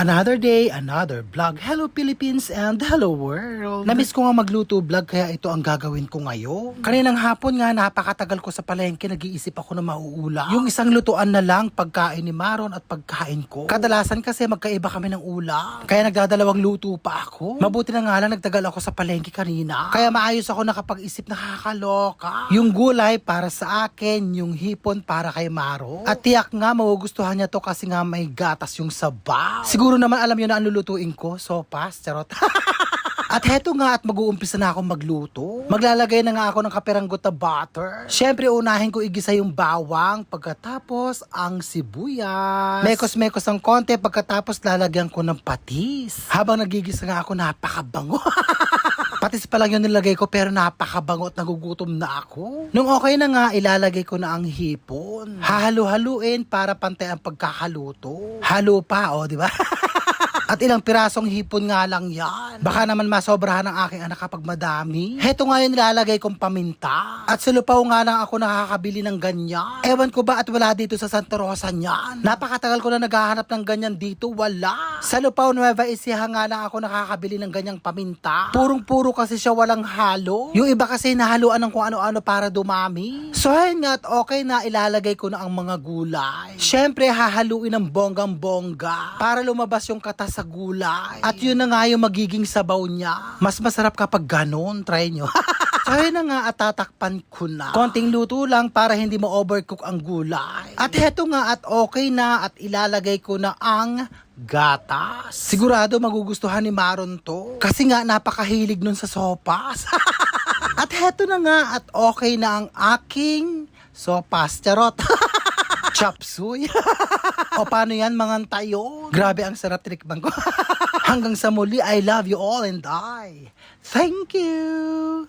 Another day, another vlog. Hello Philippines and hello world. Namiss ko nga magluto vlog kaya ito ang gagawin ko ngayon. Kaninang hapon nga napakatagal ko sa palengke, nag-iisip ako na mauulam. Yung isang lutuan na lang, pagkain ni Maron at pagkain ko. Kadalasan kasi magkaiba kami ng ulam. Kaya nagdadalawang luto pa ako. Mabuti na nga lang nagtagal ako sa palengke kanina. Kaya maayos ako nakapag-isip, nakakaloka. Yung gulay para sa akin, yung hipon para kay Maron. At tiyak nga magugustuhan niya to kasi nga may gatas yung sabaw. Siguro naman alam nyo na ang lulutuin ko, sopas, charot. At heto nga at mag-uumpisa na akong magluto. Maglalagay na nga ako ng kaperanggot na butter. Siyempre unahin ko igisa yung bawang, pagkatapos ang sibuyas. Mekos-mekos ang konti, pagkatapos lalagyan ko ng patis. Habang nagigisa nga ako, napakabango. Patis pa lang yung nilagay ko pero napakabango at nagugutom na ako. Nung okay na nga, ilalagay ko na ang hipon. Hahalu-haluin para pantay ang pagkakaluto. Halo pa, di ba? At ilang pirasong hipon nga lang yan. Baka naman masobrahan ang aking anak kapag madami. Heto nga yung nilalagay kong paminta. At sa Lupaw nga lang ako nakakabili ng ganyan. Ewan ko ba at wala dito sa Santa Rosa niyan. Napakatagal ko na naghahanap ng ganyan dito, wala. Sa Lupaw, Nueva Ecija nga lang ako nakakabili ng ganyang paminta. Purong-puro kasi siya, walang halo. Yung iba kasi nahaluan ng kung ano-ano para dumami. So ayun nga at okay na, ilalagay ko na ang mga gulay. Siyempre hahaluin ng bonggang-bongga para lumabas yung katas sa gulay. At yun na nga yung magiging sabaw niya. Mas masarap kapag ganon. Try nyo. So yun na nga at tatakpan ko na. Konting luto lang para hindi ma-overcook ang gulay. At heto nga at okay na at ilalagay ko na ang gatas. Sigurado magugustuhan ni Maron to. Kasi nga napakahilig nun sa sopas. At heto na nga at okay na ang aking sopas. Charot. Chop suey. O paano yan mga tayo? Grabe ang sarap tinikman ko. Hanggang sa muli, I love you all and I thank you.